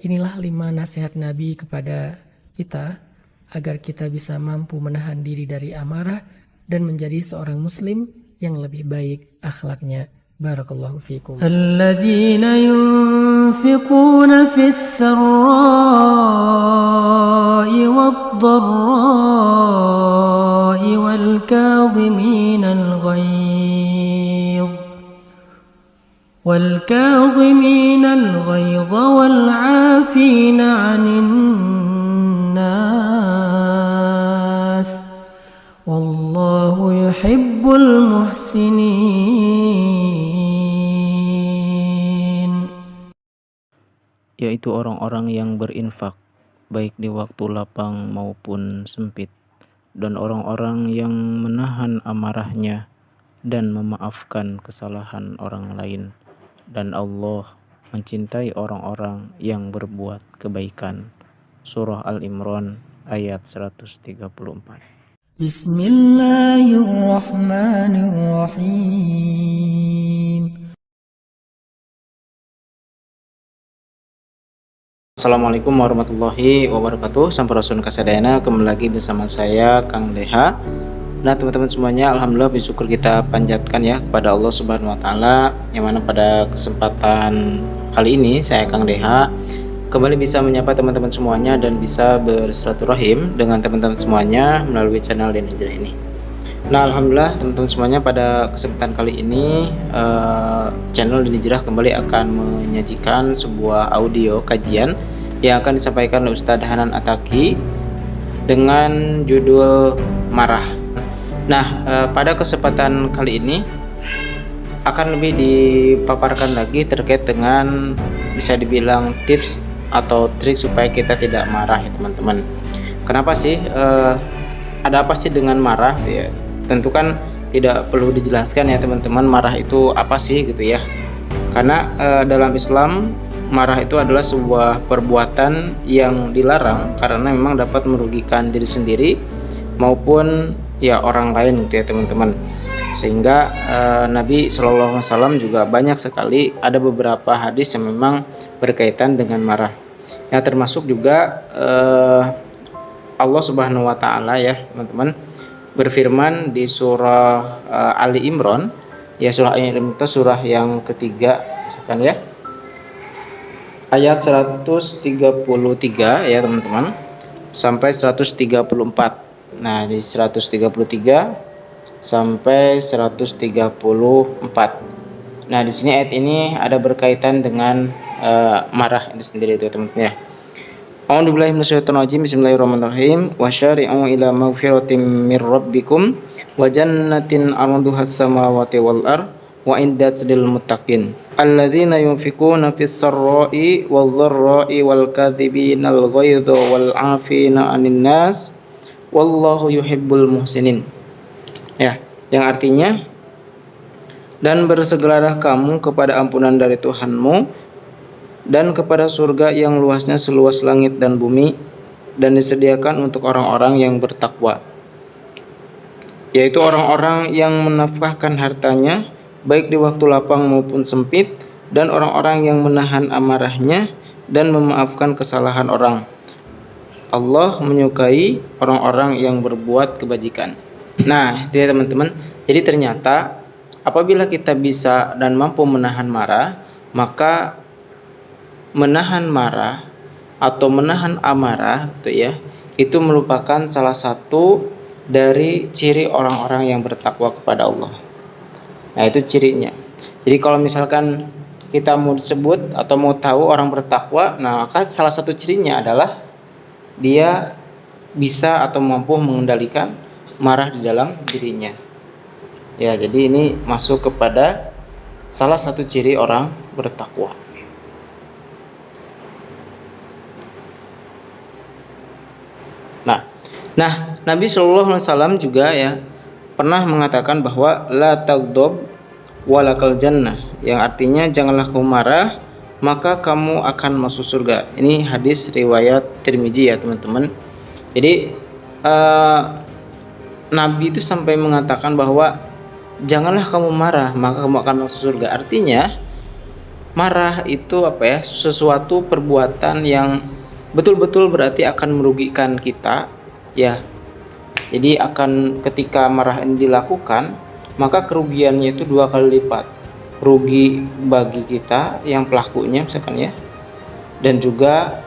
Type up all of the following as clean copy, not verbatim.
Inilah 5 nasihat Nabi kepada kita agar kita bisa mampu menahan diri dari amarah dan menjadi seorang muslim yang lebih baik akhlaknya. Barakallahu fikum. Alladzina yunfiquna fis sarra'i wad-dharra'i wal kadhimina al-ghayz والكاظمين الغيظ والعافين عن الناس والله يحب المحسنين. Yaitu orang-orang yang berinfak baik di waktu lapang maupun sempit, dan orang-orang yang menahan amarahnya dan memaafkan kesalahan orang lain, dan Allah mencintai orang-orang yang berbuat kebaikan. Surah Al-Imran ayat 134. Bismillahirrahmanirrahim. Assalamualaikum warahmatullahi wabarakatuh. Sampurasun kasadayana, kembali lagi bersama saya Kang Deha. Nah teman-teman semuanya, alhamdulillah bersyukur kita panjatkan ya kepada Allah Subhanahu wa taala, yang mana pada kesempatan kali ini saya Kang Deha kembali bisa menyapa teman-teman semuanya dan bisa bersilaturahim dengan teman-teman semuanya melalui channel Dini Hijrah ini. Nah alhamdulillah teman-teman semuanya, pada kesempatan kali ini channel Dini Hijrah kembali akan menyajikan sebuah audio kajian yang akan disampaikan oleh Ustadz Hanan Ataki dengan judul Marah. Nah, pada kesempatan kali ini akan lebih dipaparkan lagi terkait dengan bisa dibilang tips atau trik supaya kita tidak marah ya teman-teman. Kenapa sih? Ada apa sih dengan marah? Ya, tentu kan tidak perlu dijelaskan ya teman-teman, marah itu apa sih gitu ya. Karena dalam Islam marah itu adalah sebuah perbuatan yang dilarang karena memang dapat merugikan diri sendiri maupun ya orang lain gitu ya teman-teman. Sehingga Nabi Shallallahu Alaihi Wasallam juga banyak sekali ada beberapa hadis yang memang berkaitan dengan marah. Ya termasuk juga Allah Subhanahu Wa Taala ya teman-teman berfirman di surah Ali Imran, ya surah Ali Imran itu surah yang ketiga misalkan ya, ayat 133 ya teman-teman sampai 134. Nah, di 133 sampai 134. Nah, di sini ayat ini ada berkaitan dengan marah ini sendiri itu teman-teman ya. A'udzubillahi minasyaitonir rajim. Bismillahirrahmanirrahim. Wa syari'u ila maghfiratin mir rabbikum wa jannatin 'arduhas samawati wal ard wa iddat lil muttaqin. Alladzina yunfiquna fis sarra'i wal dharra'i wal kadhibinal ghaidha wal 'afina 'anil nas wallahu yuhibbul muhsinin. Ya, yang artinya, dan bersegeralah kamu kepada ampunan dari Tuhanmu dan kepada surga yang luasnya seluas langit dan bumi, dan disediakan untuk orang-orang yang bertakwa, yaitu orang-orang yang menafkahkan hartanya baik di waktu lapang maupun sempit, dan orang-orang yang menahan amarahnya dan memaafkan kesalahan orang. Allah menyukai orang-orang yang berbuat kebajikan. Nah, itu ya teman-teman. Jadi ternyata apabila kita bisa dan mampu menahan marah, maka menahan marah atau menahan amarah itu ya, itu merupakan salah satu dari ciri orang-orang yang bertakwa kepada Allah. Nah, itu cirinya. Jadi kalau misalkan kita mau disebut atau mau tahu orang bertakwa, nah maka salah satu cirinya adalah dia bisa atau mampu mengendalikan marah di dalam dirinya. Ya, jadi ini masuk kepada salah satu ciri orang bertakwa. Nah, Nabi Shallallahu Alaihi Wasallam juga ya pernah mengatakan bahwa la tagdob walakal jannah, yang artinya janganlah kamu marah maka kamu akan masuk surga. Ini hadis riwayat Tirmizi ya teman-teman. Jadi Nabi itu sampai mengatakan bahwa janganlah kamu marah maka kamu akan masuk surga. Artinya marah itu sesuatu perbuatan yang betul-betul berarti akan merugikan kita ya. Jadi ketika marah ini dilakukan, maka kerugiannya itu 2 kali lipat. Rugi bagi kita yang pelakunya misalkan ya, dan juga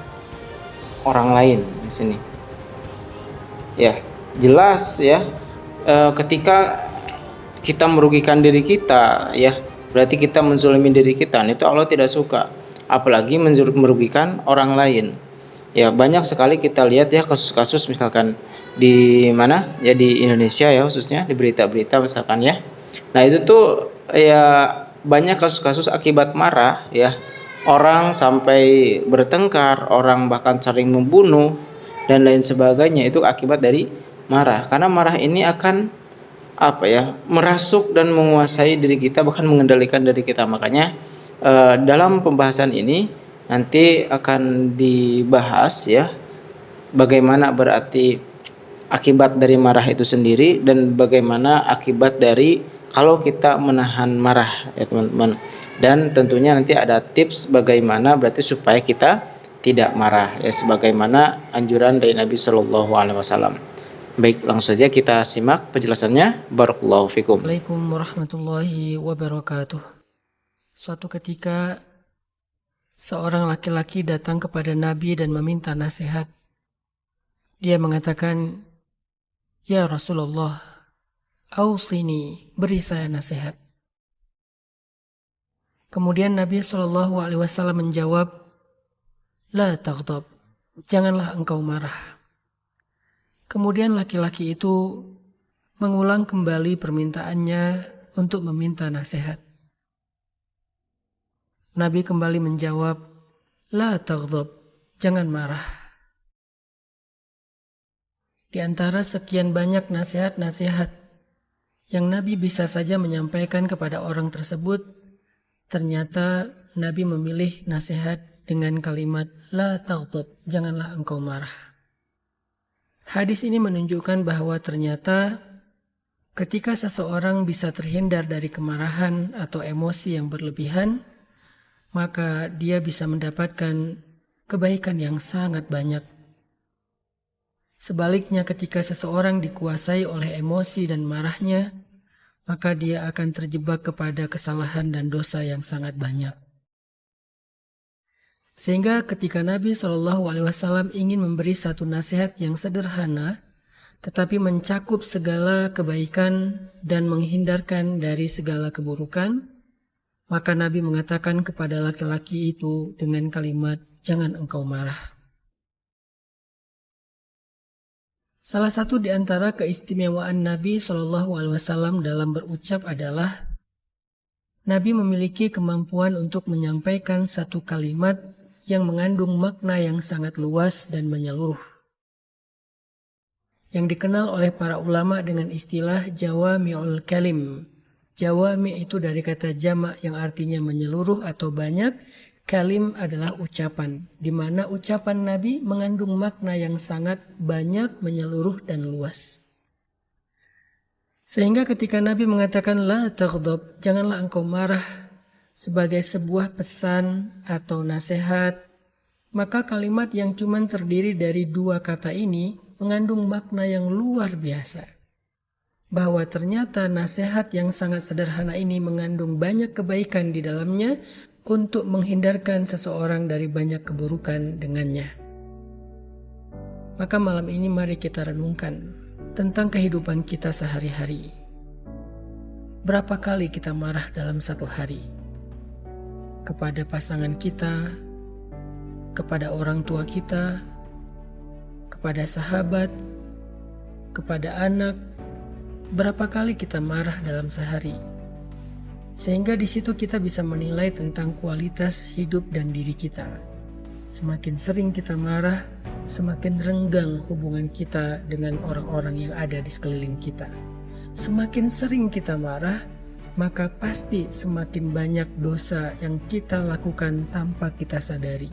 orang lain di sini. Ya, jelas ya. Ketika kita merugikan diri kita ya, berarti kita menzalimi diri kita. Itu Allah tidak suka. Apalagi merugikan orang lain. Ya, banyak sekali kita lihat ya kasus-kasus misalkan di mana ya, di Indonesia ya, khususnya di berita-berita misalkan ya. Nah, itu tuh ya banyak kasus-kasus akibat marah ya. Orang sampai bertengkar, orang bahkan saling membunuh dan lain sebagainya, itu akibat dari marah. Karena marah ini akan merasuk dan menguasai diri kita, bahkan mengendalikan diri kita. Makanya dalam pembahasan ini nanti akan dibahas ya, bagaimana berarti akibat dari marah itu sendiri, dan bagaimana akibat dari kalau kita menahan marah ya teman-teman. Dan tentunya nanti ada tips bagaimana berarti supaya kita tidak marah ya, sebagaimana anjuran dari Nabi Shallallahu Alaihi Wasallam. Baik, langsung saja kita simak penjelasannya. Barakallahu fikum. Assalamualaikum warahmatullahi wabarakatuh. Suatu ketika seorang laki-laki datang kepada Nabi dan meminta nasihat. Dia mengatakan, "Ya Rasulullah, ausini, beri saya nasihat." Kemudian Nabi SAW menjawab, "La taghdab, janganlah engkau marah." Kemudian laki-laki itu mengulang kembali permintaannya untuk meminta nasihat. Nabi kembali menjawab, "La taghdab, jangan marah." Di antara sekian banyak nasihat-nasihat yang Nabi bisa saja menyampaikan kepada orang tersebut, ternyata Nabi memilih nasihat dengan kalimat la taghdab, janganlah engkau marah. Hadis ini menunjukkan bahwa ternyata ketika seseorang bisa terhindar dari kemarahan atau emosi yang berlebihan, maka dia bisa mendapatkan kebaikan yang sangat banyak. Sebaliknya, ketika seseorang dikuasai oleh emosi dan marahnya, maka dia akan terjebak kepada kesalahan dan dosa yang sangat banyak. Sehingga ketika Nabi SAW ingin memberi satu nasihat yang sederhana, tetapi mencakup segala kebaikan dan menghindarkan dari segala keburukan, maka Nabi mengatakan kepada laki-laki itu dengan kalimat, "Jangan engkau marah." Salah satu di antara keistimewaan Nabi SAW dalam berucap adalah Nabi memiliki kemampuan untuk menyampaikan satu kalimat yang mengandung makna yang sangat luas dan menyeluruh, yang dikenal oleh para ulama dengan istilah jawami'ul kalim. Jawami itu dari kata jama' yang artinya menyeluruh atau banyak. Kalim adalah ucapan, di mana ucapan Nabi mengandung makna yang sangat banyak, menyeluruh dan luas. Sehingga ketika Nabi mengatakan la taghdab, janganlah engkau marah, sebagai sebuah pesan atau nasihat, maka kalimat yang cuma terdiri dari dua kata ini mengandung makna yang luar biasa. Bahwa ternyata nasihat yang sangat sederhana ini mengandung banyak kebaikan di dalamnya untuk menghindarkan seseorang dari banyak keburukan dengannya. Maka malam ini mari kita renungkan tentang kehidupan kita sehari-hari. Berapa kali kita marah dalam satu hari? Kepada pasangan kita, kepada orang tua kita, kepada sahabat, kepada anak. Berapa kali kita marah dalam sehari? Sehingga di situ kita bisa menilai tentang kualitas hidup dan diri kita. Semakin sering kita marah, semakin renggang hubungan kita dengan orang-orang yang ada di sekeliling kita. Semakin sering kita marah, maka pasti semakin banyak dosa yang kita lakukan tanpa kita sadari.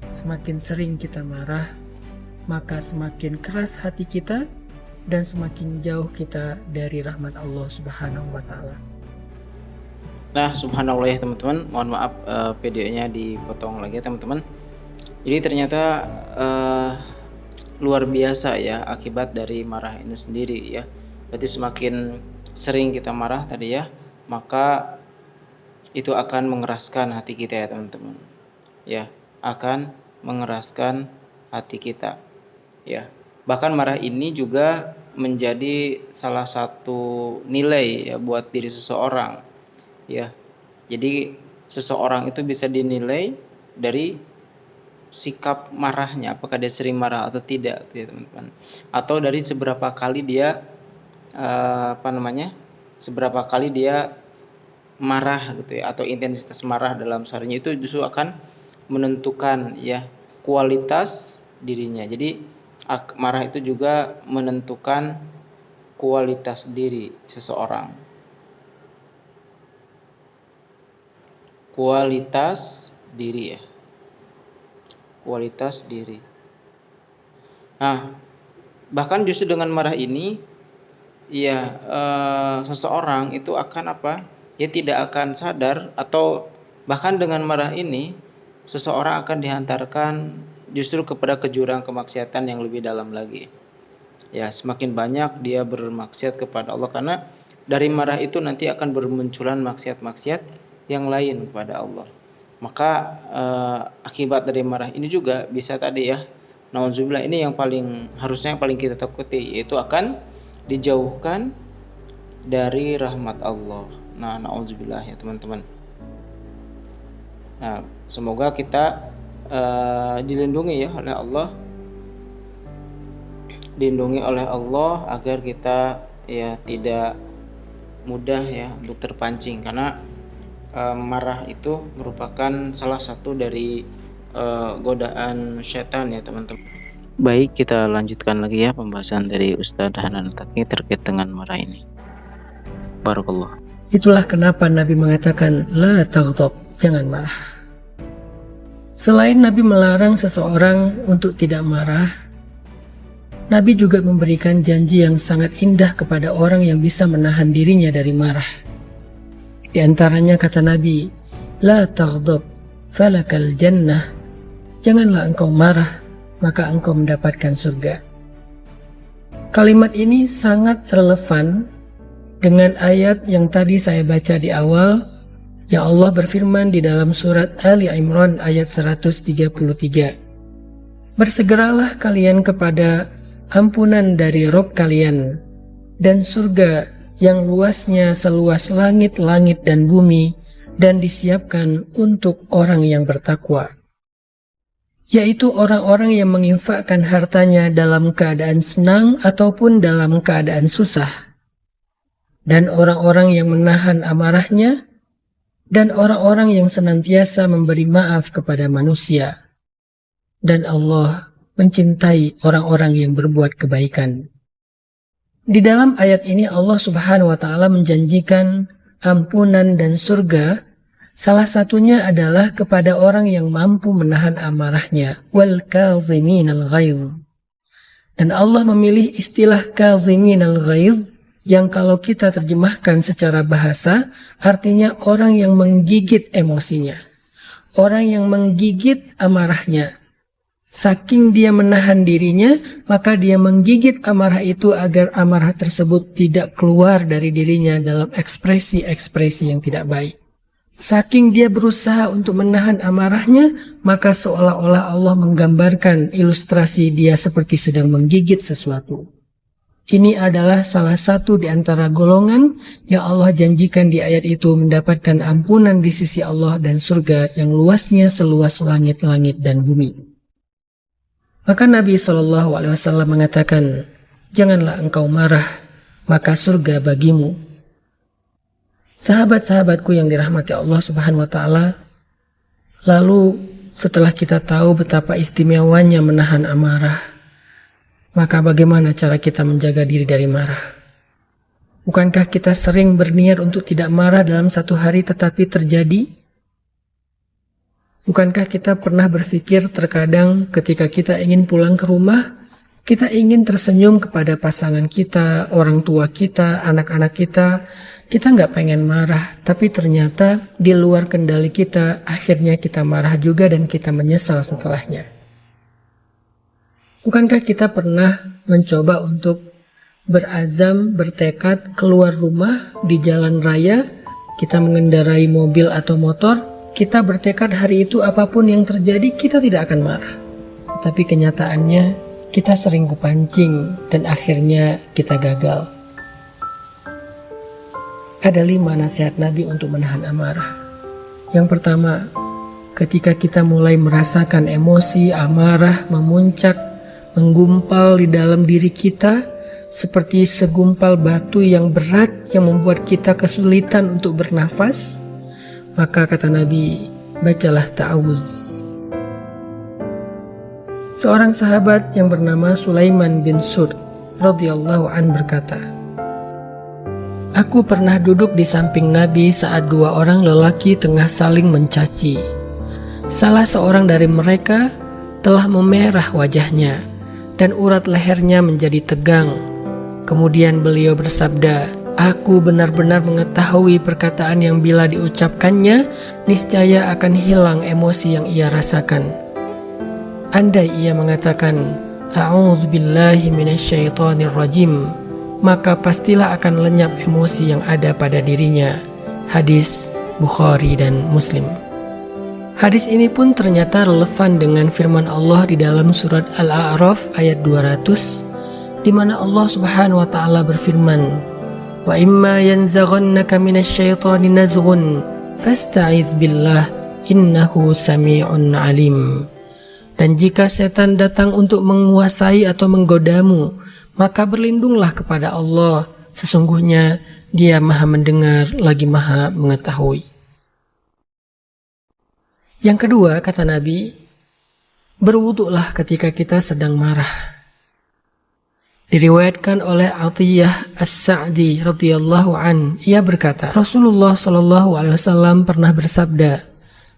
Semakin sering kita marah, maka semakin keras hati kita dan semakin jauh kita dari rahmat Allah Subhanahu wa Ta'ala. Nah, subhanallah ya teman-teman, mohon maaf videonya dipotong lagi ya teman-teman. Jadi ternyata luar biasa ya akibat dari marah ini sendiri ya. Berarti semakin sering kita marah tadi ya, maka itu akan mengeraskan hati kita ya teman-teman. Ya, akan mengeraskan hati kita. Ya. Bahkan marah ini juga menjadi salah satu nilai ya buat diri seseorang. Ya. Jadi seseorang itu bisa dinilai dari sikap marahnya, apakah dia sering marah atau tidak, ya teman-teman. Atau dari seberapa kali dia seberapa kali dia marah gitu ya, atau intensitas marah dalam seharinya itu justru akan menentukan ya kualitas dirinya. Jadi marah itu juga menentukan kualitas diri seseorang. Kualitas diri ya. Kualitas diri. Nah, bahkan justru dengan marah ini ya seseorang itu akan apa? Ya tidak akan sadar, atau bahkan dengan marah ini seseorang akan dihantarkan justru kepada jurang kemaksiatan yang lebih dalam lagi. Ya, semakin banyak dia bermaksiat kepada Allah, karena dari marah itu nanti akan bermunculan maksiat-maksiat yang lain kepada Allah. Maka akibat dari marah ini juga bisa tadi ya, nauzubillah, ini yang harusnya yang paling kita takuti, yaitu akan dijauhkan dari rahmat Allah. Nah, nauzubillah ya teman-teman. Nah, semoga kita dilindungi ya oleh Allah, dilindungi oleh Allah agar kita ya tidak mudah ya untuk terpancing, karena marah itu merupakan salah satu dari godaan setan ya teman-teman. Baik, kita lanjutkan lagi ya pembahasan dari Ustadz Hanan Taki terkait dengan marah ini. Barakallah. Itulah kenapa Nabi mengatakan la taghdab, jangan marah. Selain Nabi melarang seseorang untuk tidak marah, Nabi juga memberikan janji yang sangat indah kepada orang yang bisa menahan dirinya dari marah. Di antaranya kata Nabi, la taghdab falakal jannah, janganlah engkau marah, maka engkau mendapatkan surga. Kalimat ini sangat relevan dengan ayat yang tadi saya baca di awal, yang Allah berfirman di dalam surat Ali Imran ayat 133. Bersegeralah kalian kepada ampunan dari Rabb kalian dan surga yang luasnya seluas langit-langit dan bumi, dan disiapkan untuk orang yang bertakwa, yaitu orang-orang yang menginfakkan hartanya dalam keadaan senang ataupun dalam keadaan susah, dan orang-orang yang menahan amarahnya, dan orang-orang yang senantiasa memberi maaf kepada manusia. Dan Allah mencintai orang-orang yang berbuat kebaikan. Di dalam ayat ini Allah Subhanahu wa taala menjanjikan ampunan dan surga. Salah satunya adalah kepada orang yang mampu menahan amarahnya, wal kaziminal ghaiz. Dan Allah memilih istilah kaziminal ghaiz yang kalau kita terjemahkan secara bahasa artinya orang yang menggigit emosinya, orang yang menggigit amarahnya. Saking dia menahan dirinya, maka dia menggigit amarah itu agar amarah tersebut tidak keluar dari dirinya dalam ekspresi-ekspresi yang tidak baik. Saking dia berusaha untuk menahan amarahnya, maka seolah-olah Allah menggambarkan ilustrasi dia seperti sedang menggigit sesuatu. Ini adalah salah satu di antara golongan yang Allah janjikan di ayat itu mendapatkan ampunan di sisi Allah dan surga yang luasnya seluas langit-langit dan bumi. Maka Nabi SAW mengatakan, janganlah engkau marah, maka surga bagimu. Sahabat-sahabatku yang dirahmati Allah Subhanahu wa taala, lalu setelah kita tahu betapa istimewanya menahan amarah, maka bagaimana cara kita menjaga diri dari marah? Bukankah kita sering berniat untuk tidak marah dalam satu hari tetapi terjadi? Bukankah kita pernah berpikir terkadang ketika kita ingin pulang ke rumah, kita ingin tersenyum kepada pasangan kita, orang tua kita, anak-anak kita, Kita nggak pengen marah, tapi ternyata di luar kendali kita, akhirnya kita marah juga dan kita menyesal setelahnya. Bukankah kita pernah mencoba untuk berazam, bertekad keluar rumah di jalan raya, kita mengendarai mobil atau motor, kita bertekad hari itu apapun yang terjadi kita tidak akan marah. Tetapi kenyataannya kita sering kepancing dan akhirnya kita gagal. Ada 5 nasihat Nabi untuk menahan amarah. Yang pertama, ketika kita mulai merasakan emosi amarah memuncak, menggumpal di dalam diri kita seperti segumpal batu yang berat yang membuat kita kesulitan untuk bernafas, maka kata Nabi, bacalah ta'awuz. Seorang sahabat yang bernama Sulaiman bin Surd radhiyallahu an berkata, aku pernah duduk di samping Nabi saat 2 orang lelaki tengah saling mencaci. Salah seorang dari mereka telah memerah wajahnya dan urat lehernya menjadi tegang. Kemudian beliau bersabda, aku benar-benar mengetahui perkataan yang bila diucapkannya, niscaya akan hilang emosi yang ia rasakan. Andai ia mengatakan, a'udzubillahi minasyaitonir rajim, maka pastilah akan lenyap emosi yang ada pada dirinya. Hadis Bukhari dan Muslim. Hadis ini pun ternyata relevan dengan firman Allah di dalam surat Al-A'raf ayat 200, di mana Allah Subhanahu wa taala berfirman, "Wa imma yanzaghannaka minasyaitani nazghun fasta'iz billah innahu sami'un alim." Dan jika setan datang untuk menguasai atau menggodamu, maka berlindunglah kepada Allah, sesungguhnya Dia Maha mendengar lagi Maha mengetahui. Yang kedua, kata Nabi, berwuduklah ketika kita sedang marah. Diriwayatkan oleh Atiyah As-Sa'di radhiyallahu an, ia berkata, Rasulullah shallallahu alaihi wasallam pernah bersabda,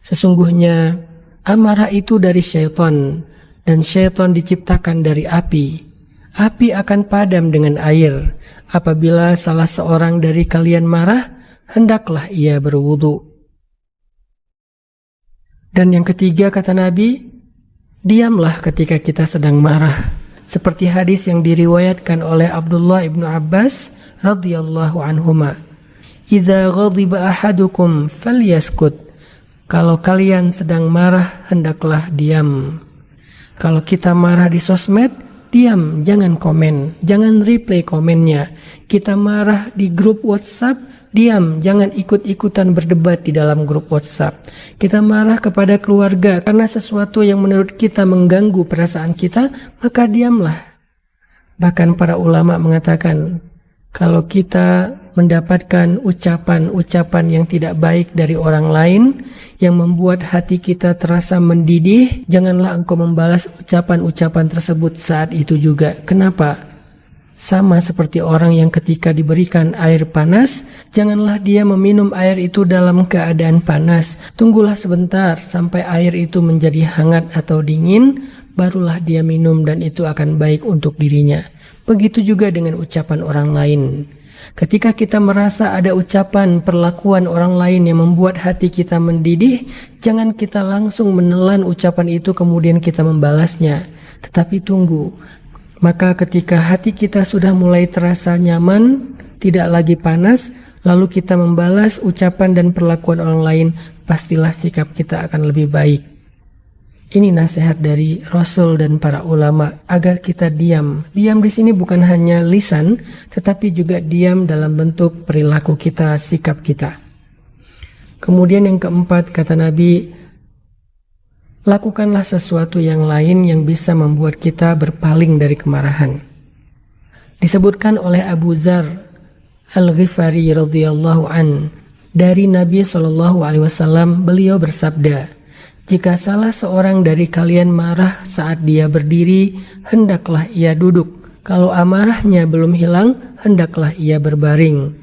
sesungguhnya amarah itu dari syaitan, dan syaitan diciptakan dari api. Api akan padam dengan air. Apabila salah seorang dari kalian marah, hendaklah ia berwudu. Dan yang ketiga, kata Nabi, diamlah ketika kita sedang marah. Seperti hadis yang diriwayatkan oleh Abdullah ibnu Abbas radhiyallahu anhuma. Idza ghadiba ahadukum falyaskut. Kalau kalian sedang marah, hendaklah diam. Kalau kita marah di sosmed, diam, jangan komen, jangan reply komennya. Kita marah di grup WhatsApp, diam, jangan ikut-ikutan berdebat di dalam grup WhatsApp. Kita marah kepada keluarga karena sesuatu yang menurut kita mengganggu perasaan kita, maka diamlah. Bahkan para ulama mengatakan, kalau kita mendapatkan ucapan-ucapan yang tidak baik dari orang lain, yang membuat hati kita terasa mendidih, janganlah engkau membalas ucapan-ucapan tersebut saat itu juga. Kenapa? Sama seperti orang yang ketika diberikan air panas, janganlah dia meminum air itu dalam keadaan panas. Tunggulah sebentar sampai air itu menjadi hangat atau dingin, barulah dia minum dan itu akan baik untuk dirinya. Begitu juga dengan ucapan orang lain. Ketika kita merasa ada ucapan, perlakuan orang lain yang membuat hati kita mendidih, jangan kita langsung menelan ucapan itu kemudian kita membalasnya. Tetapi tunggu. Maka ketika hati kita sudah mulai terasa nyaman, tidak lagi panas, lalu kita membalas ucapan dan perlakuan orang lain, pastilah sikap kita akan lebih baik. Ini nasihat dari Rasul dan para ulama agar kita diam. Diam di sini bukan hanya lisan, tetapi juga diam dalam bentuk perilaku kita, sikap kita. Kemudian yang keempat, kata Nabi, lakukanlah sesuatu yang lain yang bisa membuat kita berpaling dari kemarahan. Disebutkan oleh Abu Dzar Al-Ghifari radhiyallahu an, dari Nabi SAW, beliau bersabda, jika salah seorang dari kalian marah saat dia berdiri, hendaklah ia duduk. Kalau amarahnya belum hilang, hendaklah ia berbaring.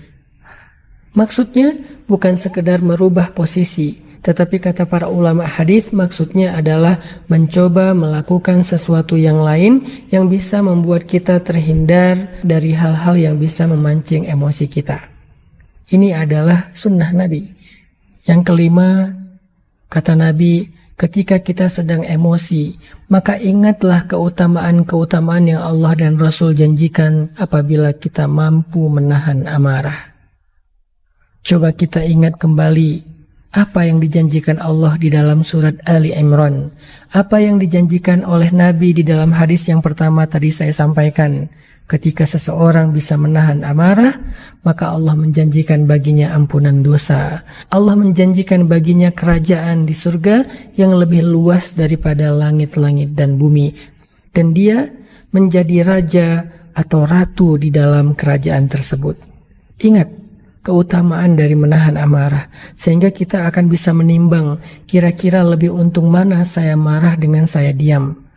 Maksudnya bukan sekedar merubah posisi, tetapi kata para ulama hadis maksudnya adalah mencoba melakukan sesuatu yang lain yang bisa membuat kita terhindar dari hal-hal yang bisa memancing emosi kita. Ini adalah sunnah Nabi. Yang kelima, kata Nabi, ketika kita sedang emosi, maka ingatlah keutamaan-keutamaan yang Allah dan Rasul janjikan apabila kita mampu menahan amarah. Coba kita ingat kembali apa yang dijanjikan Allah di dalam surat Ali Imran. Apa yang dijanjikan oleh Nabi di dalam hadis yang pertama tadi saya sampaikan. Ketika seseorang bisa menahan amarah, maka Allah menjanjikan baginya ampunan dosa. Allah menjanjikan baginya kerajaan di surga yang lebih luas daripada langit-langit dan bumi. Dan dia menjadi raja atau ratu di dalam kerajaan tersebut. Ingat keutamaan dari menahan amarah, sehingga kita akan bisa menimbang kira-kira lebih untung mana saya marah dengan saya diam.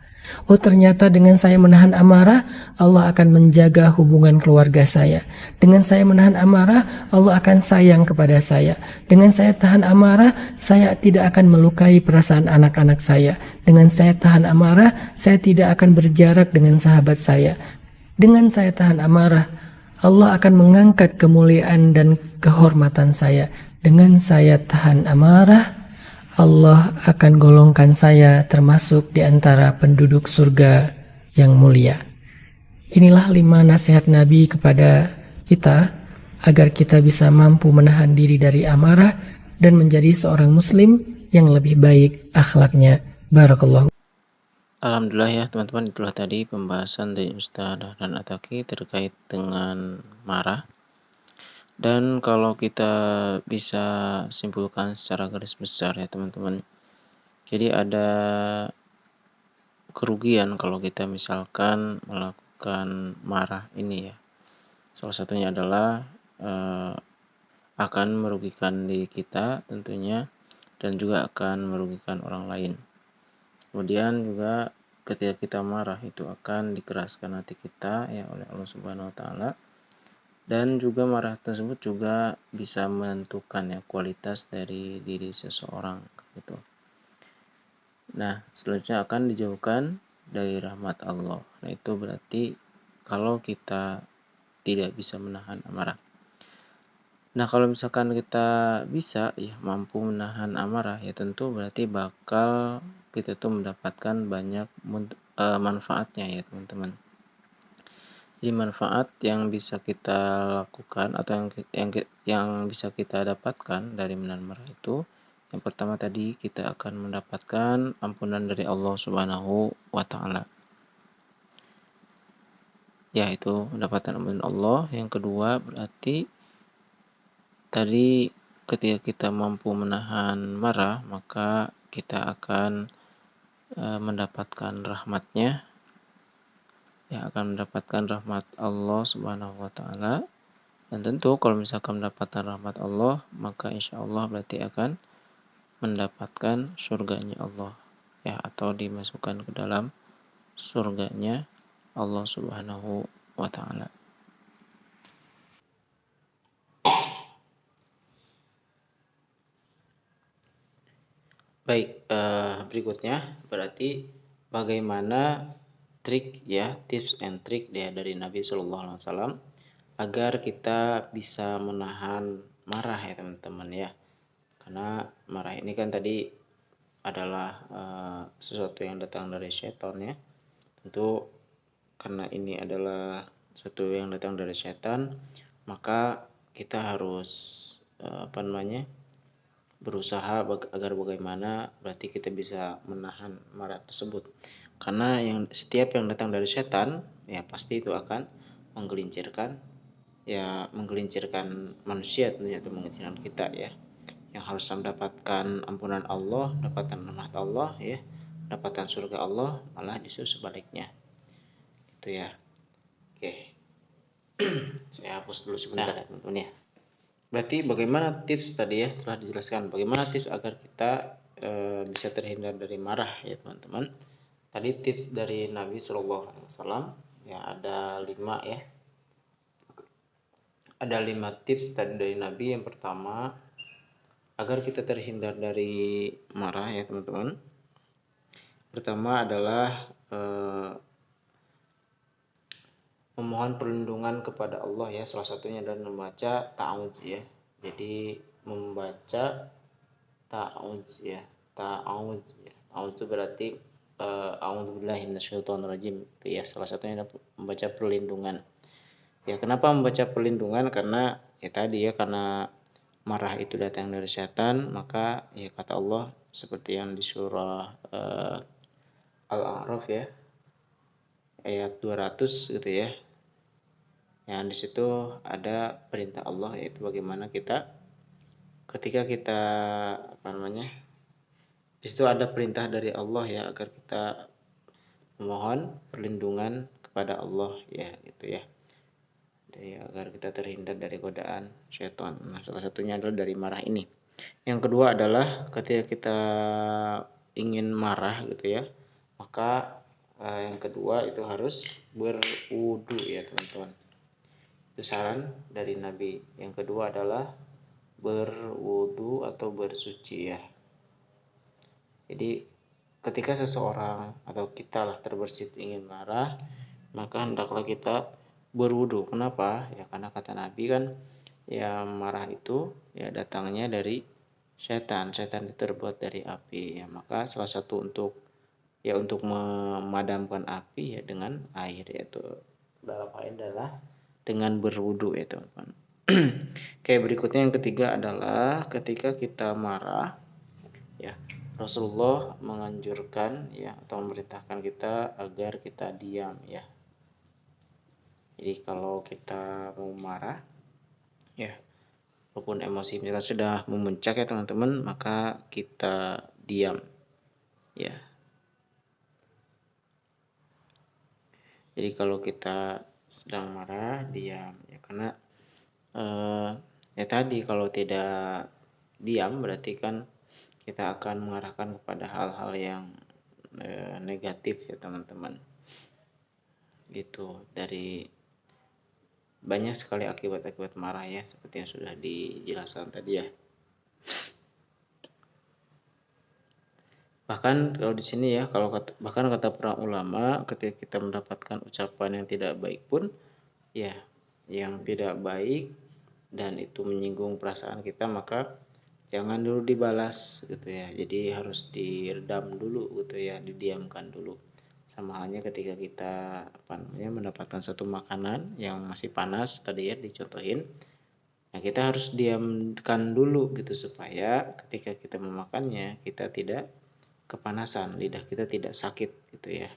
Oh, ternyata dengan saya menahan amarah, Allah akan menjaga hubungan keluarga saya. Dengan saya menahan amarah, Allah akan sayang kepada saya. Dengan saya tahan amarah, saya tidak akan melukai perasaan anak-anak saya. Dengan saya tahan amarah, saya tidak akan berjarak dengan sahabat saya. Dengan saya tahan amarah, Allah akan mengangkat kemuliaan dan kehormatan saya. Dengan saya tahan amarah, Allah akan golongkan saya termasuk di antara penduduk surga yang mulia. Inilah 5 nasihat Nabi kepada kita agar kita bisa mampu menahan diri dari amarah dan menjadi seorang muslim yang lebih baik akhlaknya. Barakallahu. Alhamdulillah ya teman-teman, itulah tadi pembahasan dari Ustaz Dahlan Ataki terkait dengan marah. Dan kalau kita bisa simpulkan secara garis besar ya teman-teman, jadi ada kerugian kalau kita misalkan melakukan marah ini ya. Salah satunya adalah akan merugikan diri kita tentunya, dan juga akan merugikan orang lain. Kemudian juga ketika kita marah itu akan dikeraskan hati kita ya oleh Allah Subhanahu wa taala, dan juga marah tersebut juga bisa menentukan ya kualitas dari diri seseorang gitu. Nah, selanjutnya akan dijauhkan dari rahmat Allah. Nah, itu berarti kalau kita tidak bisa menahan amarah. Nah, kalau misalkan kita bisa ya mampu menahan amarah, ya tentu berarti bakal kita tuh mendapatkan banyak manfaatnya ya teman-teman. Jadi manfaat yang bisa kita lakukan atau yang bisa kita dapatkan dari menahan amarah itu, yang pertama tadi kita akan mendapatkan ampunan dari Allah Subhanahu wa taala. Ya, itu mendapatkan ampunan Allah. Yang kedua berarti tadi ketika kita mampu menahan marah, maka kita akan mendapatkan rahmatnya, ya akan mendapatkan rahmat Allah Subhanahu wa taala. Dan tentu kalau misalkan mendapatkan rahmat Allah, maka insya Allah berarti akan mendapatkan surganya Allah ya, atau dimasukkan ke dalam surganya Allah Subhanahu wa taala. Baik, berikutnya berarti bagaimana trik ya, tips and trick ya dari Nabi Shallallahu Alaihi Wasallam agar kita bisa menahan marah ya teman-teman ya. Karena marah ini kan tadi adalah sesuatu yang datang dari setan ya. Tentu karena ini adalah sesuatu yang datang dari setan, maka kita harus berusaha agar bagaimana berarti kita bisa menahan marah tersebut. Karena setiap yang datang dari setan ya pasti itu akan menggelincirkan manusia tentunya, atau menggelincirkan kita ya, yang harus mendapatkan ampunan Allah, mendapatkan rahmat Allah ya, mendapatkan surga Allah, malah justru sebaliknya itu ya. Oke. Saya hapus dulu sebentar ya teman-teman ya. Berarti bagaimana tips tadi ya, telah dijelaskan bagaimana tips agar kita bisa terhindar dari marah ya teman-teman. Tadi tips dari Nabi Shallallahu Alaihi Wasallam ya ada 5 ya. Ada 5 tips tadi dari Nabi. Yang pertama, agar kita terhindar dari marah ya teman-teman. Pertama adalah memohon perlindungan kepada Allah ya, salah satunya adalah membaca ta'awudz ya. Jadi membaca ta'awudz ya. Ta'awudz ya. Ta'awudz itu berarti a'udzubillahi minasyaitonirrajim. Itu ya, salah satunya adalah membaca perlindungan. Ya, kenapa membaca perlindungan? Karena ya tadi ya, karena marah itu datang dari setan, maka ya kata Allah seperti yang di surah Al-A'raf ya, ayat 200 gitu ya. Yang di situ ada perintah Allah, yaitu bagaimana kita ketika kita apa namanya? Di situ ada perintah dari Allah ya, agar kita memohon perlindungan kepada Allah ya gitu ya. Jadi agar kita terhindar dari godaan syaitan. Nah, salah satunya adalah dari marah ini. Yang kedua adalah ketika kita ingin marah gitu ya, maka yang kedua itu harus berwudu ya teman-teman. Itu saran dari Nabi. Yang kedua adalah berwudu atau bersuci ya. Jadi ketika seseorang atau kita lah terbersit ingin marah, maka hendaklah kita berwudu. Kenapa? Ya karena kata Nabi kan, ya marah itu ya datangnya dari setan. Setan itu terbuat dari api ya. Maka salah satu untuk memadamkan api ya dengan air, yaitu dalam hal ini adalah dengan berwudu ya teman-teman. Oke, berikutnya yang ketiga adalah ketika kita marah ya, Rasulullah menganjurkan ya atau memerintahkan kita agar kita diam ya. Jadi kalau kita mau marah ya, walaupun emosi kita sudah memuncak ya teman-teman, maka kita diam ya. Jadi kalau kita sedang marah, diam ya, karena ya tadi kalau tidak diam berarti kan kita akan mengarahkan kepada hal-hal yang negatif ya teman-teman. Gitu, dari banyak sekali akibat-akibat marah ya, seperti yang sudah dijelaskan tadi ya. Bahkan kalau di sini ya, bahkan kata para ulama, ketika kita mendapatkan ucapan yang tidak baik pun ya, yang tidak baik dan itu menyinggung perasaan kita, maka jangan dulu dibalas gitu ya. Jadi harus diredam dulu gitu ya, didiamkan dulu. Sama halnya ketika kita mendapatkan satu makanan yang masih panas tadi ya dicontohin. Nah, kita harus diamkan dulu gitu supaya ketika kita memakannya kita tidak kepanasan, lidah kita tidak sakit gitu ya.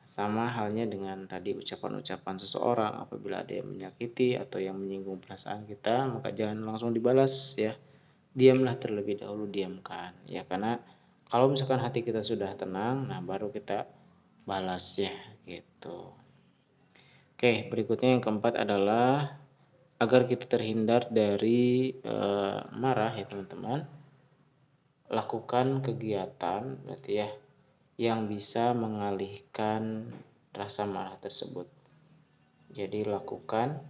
Sama halnya dengan tadi ucapan-ucapan seseorang, apabila ada yang menyakiti atau yang menyinggung perasaan kita, maka jangan langsung dibalas ya. Diamlah terlebih dahulu, diamkan ya, karena kalau misalkan hati kita sudah tenang, nah baru kita balas ya gitu. Oke, berikutnya yang keempat adalah agar kita terhindar dari marah ya teman-teman, lakukan kegiatan berarti ya yang bisa mengalihkan rasa marah tersebut. Jadi lakukan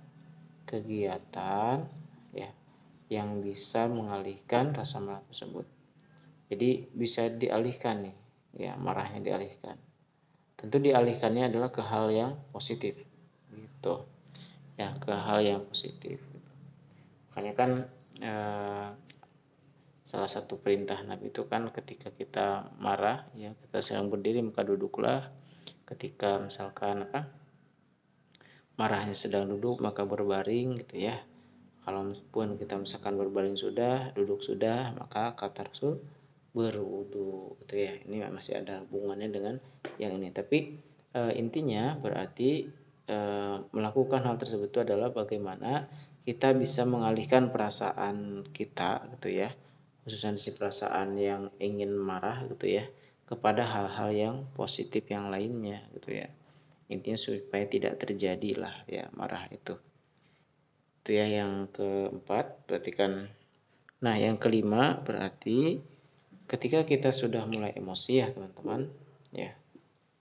kegiatan ya yang bisa mengalihkan rasa marah tersebut. Jadi bisa dialihkan nih ya, marahnya dialihkan. Tentu dialihkannya adalah ke hal yang positif gitu ya, ke hal yang positif gitu. Makanya kan salah satu perintah Nabi itu kan ketika kita marah ya, kita sedang berdiri maka duduklah. Ketika misalkan marahnya sedang duduk maka berbaring gitu ya. Kalaupun kita misalkan berbaring sudah, duduk sudah, maka kata Rasul berwudu gitu ya. Ini masih ada hubungannya dengan yang ini, tapi intinya berarti melakukan hal tersebut itu adalah bagaimana kita bisa mengalihkan perasaan kita gitu ya, khususnya si perasaan yang ingin marah gitu ya, kepada hal-hal yang positif yang lainnya gitu ya. Intinya supaya tidak terjadi lah ya marah itu ya. Yang keempat berarti kan, nah yang kelima berarti ketika kita sudah mulai emosi ya teman-teman ya,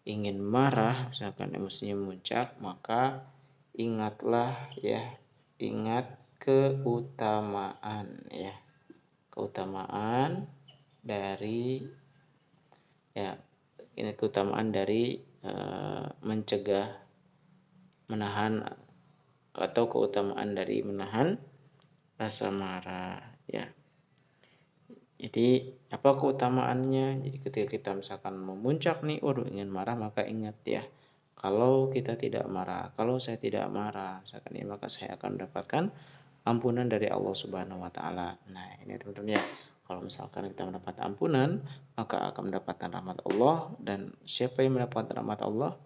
ingin marah misalkan emosinya memuncak, maka ingatlah ya, ingat keutamaan ya, keutamaan dari ya, ini keutamaan dari mencegah, menahan, atau keutamaan dari menahan rasa marah ya. Jadi apa keutamaannya? Jadi ketika kita misalkan memuncak nih, waduh ingin marah, maka ingat ya, kalau kita tidak marah, kalau saya tidak marah, misalkan ini, maka saya akan mendapatkan ampunan dari Allah Subhanahu wa taala. Nah, ini teman-teman ya. Kalau misalkan kita mendapat ampunan, maka akan mendapatkan rahmat Allah, dan siapa yang mendapatkan rahmat Allah,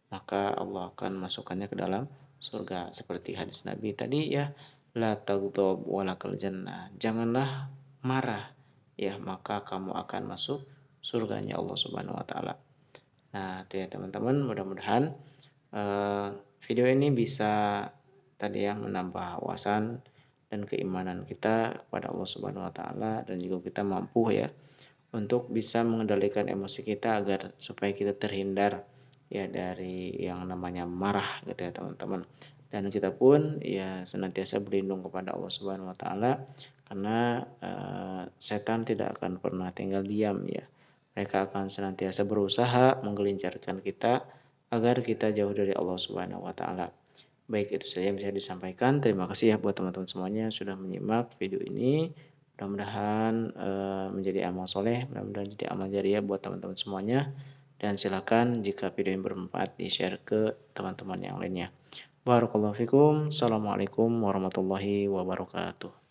maka Allah akan masukkannya ke dalam surga. Seperti hadis Nabi tadi ya, la taghdab walakal jannah. Janganlah marah ya, maka kamu akan masuk surganya Allah Subhanahu wa taala. Nah, itu ya teman-teman, mudah-mudahan video ini bisa tadi ya menambah wawasan dan keimanan kita kepada Allah Subhanahu wa taala, dan juga kita mampu ya untuk bisa mengendalikan emosi kita agar supaya kita terhindar ya dari yang namanya marah gitu ya teman-teman. Dan kita pun ya senantiasa berlindung kepada Allah Subhanahu wa taala, karena setan tidak akan pernah tinggal diam ya. Mereka akan senantiasa berusaha menggelincirkan kita agar kita jauh dari Allah Subhanahu wa taala. Baik, itu saja yang bisa disampaikan. Terima kasih ya buat teman-teman semuanya sudah menyimak video ini. Mudah-mudahan menjadi amal soleh, mudah-mudahan jadi amal jariah buat teman-teman semuanya. Dan silakan jika video ini bermanfaat di-share ke teman-teman yang lainnya. Barakallahu fikum. Assalamualaikum warahmatullahi wabarakatuh.